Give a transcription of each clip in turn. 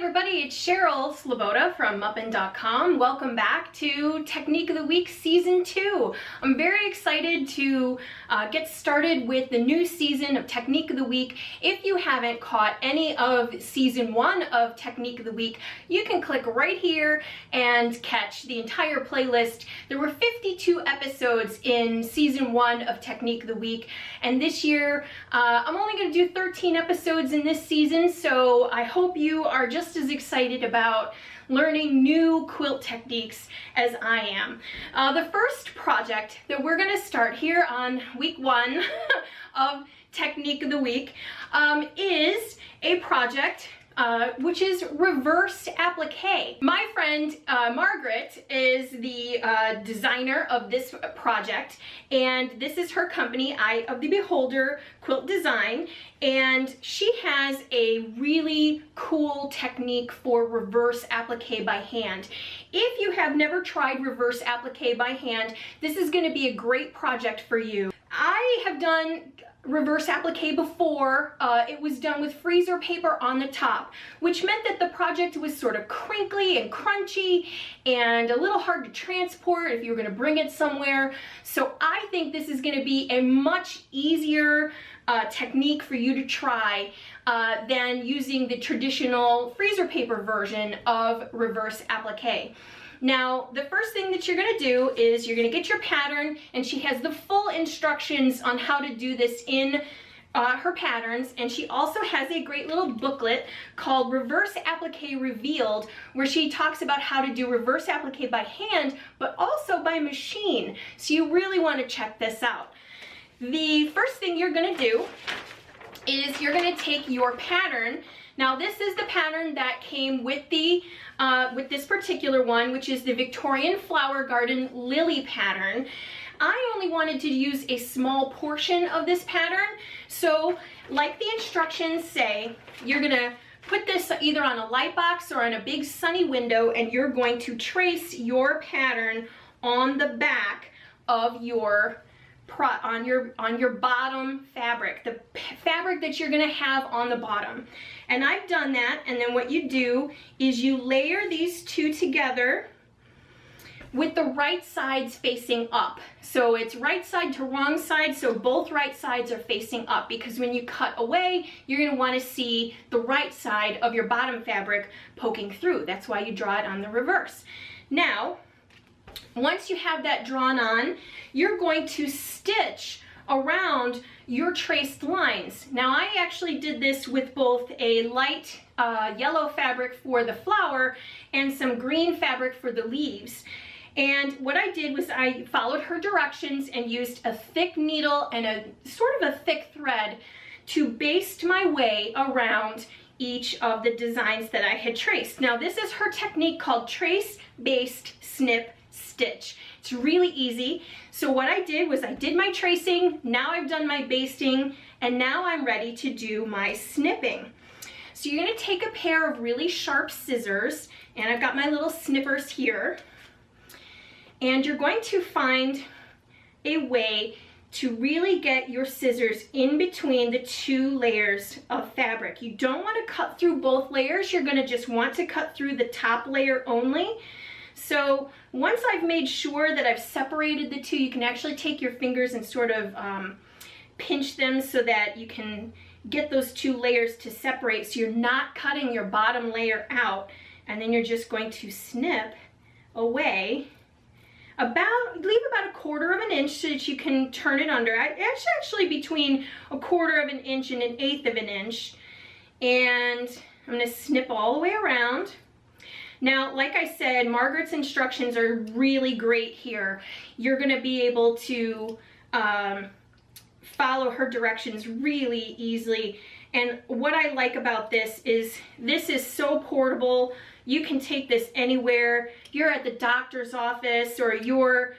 everybody, it's Cheryl Sleboda from Muppin.com. Welcome back to Technique of the Week Season 2. I'm very excited to get started with the new season of Technique of the Week. If you haven't caught any of Season 1 of Technique of the Week, you can click right here and catch the entire playlist. There were 52 episodes in Season 1 of Technique of the Week, and this year I'm only going to do 13 episodes in this season, so I hope you are just as excited about learning new quilt techniques as I am. The first project that we're going to start here on week 1 of Technique of the Week is a project which is reverse applique. My friend Margaret is the designer of this project, and this is her company, Eye of the Beholder Quilt Design, and she has a really cool technique for reverse applique by hand. If you have never tried reverse applique by hand, this is going to be a great project for you. I have done reverse applique before. It was done with freezer paper on the top, which meant that the project was sort of crinkly and crunchy and a little hard to transport if you were going to bring it somewhere. So I think this is going to be a much easier technique for you to try than using the traditional freezer paper version of reverse applique. Now, the first thing that you're going to do is you're going to get your pattern, and she has the full instructions on how to do this in her patterns, and she also has a great little booklet called Reverse Applique Revealed, where she talks about how to do reverse applique by hand, but also by machine. So you really want to check this out. The first thing you're going to do is you're going to take your pattern. Now, this is the pattern that came with the with this particular one, which is the Victorian Flower Garden Lily pattern. I only wanted to use a small portion of this pattern, so like the instructions say, you're gonna put this either on a light box or on a big sunny window, and you're going to trace your pattern on the back of your on your bottom fabric, the fabric that you're going to have on the bottom. And I've done that, and then what you do is you layer these two together with the right sides facing up. So it's right side to wrong side, so both right sides are facing up, because when you cut away, you're going to want to see the right side of your bottom fabric poking through. That's why you draw it on the reverse. Now, once you have that drawn on, you're going to stitch around your traced lines. Now, I actually did this with both a light yellow fabric for the flower and some green fabric for the leaves. And what I did was I followed her directions and used a thick needle and a sort of a thick thread to baste my way around each of the designs that I had traced. Now, this is her technique called trace, baste, snip, stitch. It's really easy. So what I did was I did my tracing, now I've done my basting, and now I'm ready to do my snipping. So you're going to take a pair of really sharp scissors, and I've got my little snippers here, and you're going to find a way to really get your scissors in between the two layers of fabric. You don't want to cut through both layers, you're going to just want to cut through the top layer only. So once I've made sure that I've separated the two, you can actually take your fingers and sort of pinch them so that you can get those two layers to separate, so you're not cutting your bottom layer out, and then you're just going to snip away leave about 1/4 of an inch so that you can turn it under. It's actually between 1/4 of an inch and 1/8 of an inch, and I'm going to snip all the way around. Now, like I said, Margaret's instructions are really great here. You're going to be able to follow her directions really easily. And what I like about this is so portable. You can take this anywhere. You're at the doctor's office, or you're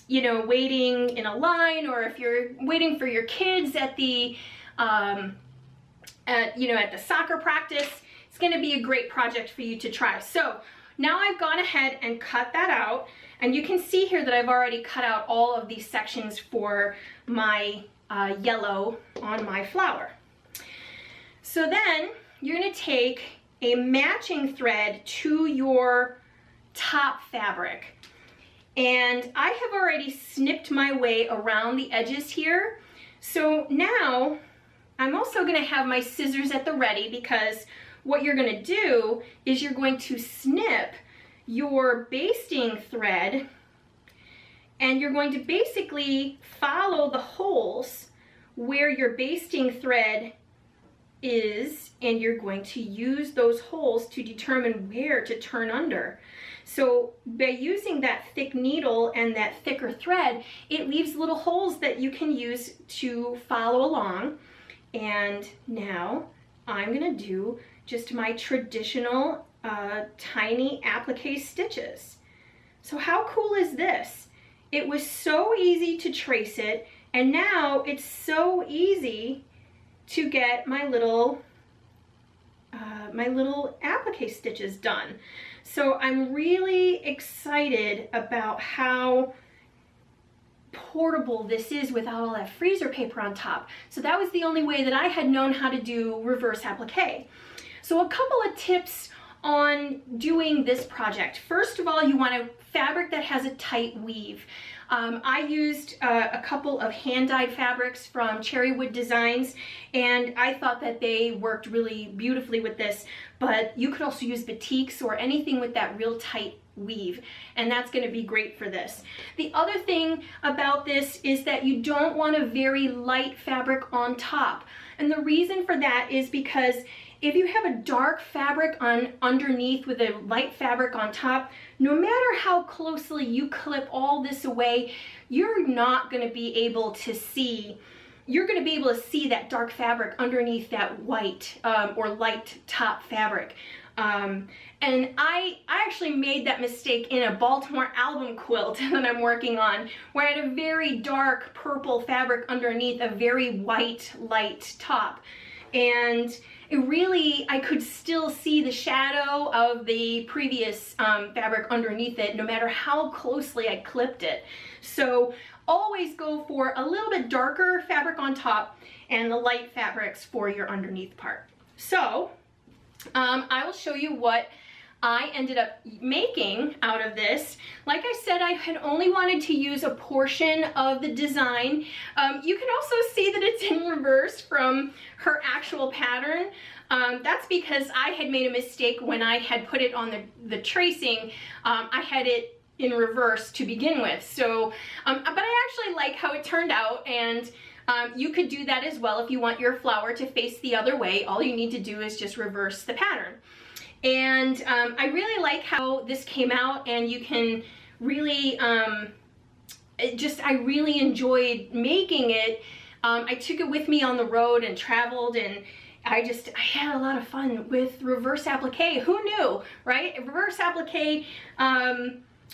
you know, waiting in a line, or if you're waiting for your kids at the at the soccer practice. It's going to be a great project for you to try. So now I've gone ahead and cut that out, and you can see here that I've already cut out all of these sections for my yellow on my flower. So then you're going to take a matching thread to your top fabric. And I have already snipped my way around the edges here. So now I'm also going to have my scissors at the ready, because what you're going to do is you're going to snip your basting thread, and you're going to basically follow the holes where your basting thread is, and you're going to use those holes to determine where to turn under. So by using that thick needle and that thicker thread, it leaves little holes that you can use to follow along. And now I'm gonna do just my traditional tiny applique stitches. So how cool is this? It was so easy to trace it, and now it's so easy to get my little applique stitches done. So I'm really excited about how portable this is without all that freezer paper on top. So that was the only way that I had known how to do reverse applique. So a couple of tips on doing this project. First of all, you want a fabric that has a tight weave. I used a couple of hand-dyed fabrics from Cherrywood Designs, and I thought that they worked really beautifully with this, but you could also use batiks or anything with that real tight weave, and that's going to be great for this. The other thing about this is that you don't want a very light fabric on top, and the reason for that is because if you have a dark fabric on underneath with a light fabric on top, no matter how closely you clip all this away, you're not going to be able to see, you're going to be able to see that dark fabric underneath that white or light top fabric. And I actually made that mistake in a Baltimore album quilt that I'm working on, where I had a very dark purple fabric underneath a very white light top. And it really, I could still see the shadow of the previous fabric underneath it, no matter how closely I clipped it. So always go for a little bit darker fabric on top and the light fabrics for your underneath part. So I will show you what I ended up making out of this. Like I said, I had only wanted to use a portion of the design. You can also see that it's in reverse from her actual pattern. That's because I had made a mistake when I had put it on the tracing. I had it in reverse to begin with. So, but I actually like how it turned out, and you could do that as well if you want your flower to face the other way. All you need to do is just reverse the pattern. And I really like how this came out, and you can really, I really enjoyed making it. I took it with me on the road and traveled, and I had a lot of fun with reverse applique. Who knew, right? Reverse applique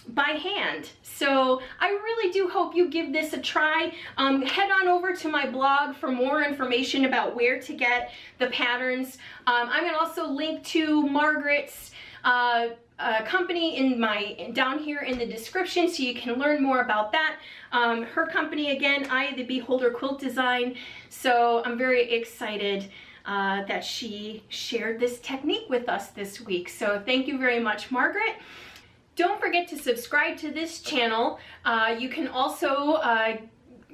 by hand. So I really do hope you give this a try. Head on over to my blog for more information about where to get the patterns. I'm going to also link to Margaret's company down here in the description, so you can learn more about that. Her company, again, Eye of the Beholder Quilt Design. So I'm very excited that she shared this technique with us this week. So thank you very much, Margaret. Don't forget to subscribe to this channel. You can also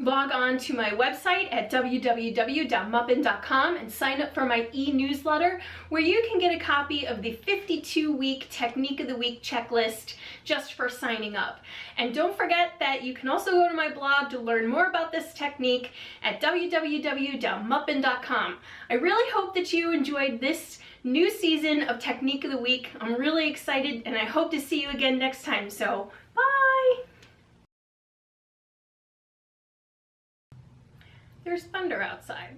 log on to my website at www.muppin.com and sign up for my e-newsletter, where you can get a copy of the 52-week Technique of the Week checklist just for signing up. And don't forget that you can also go to my blog to learn more about this technique at www.muppin.com. I really hope that you enjoyed this new season of Technique of the Week. I'm really excited, and I hope to see you again next time. So, bye! There's thunder outside.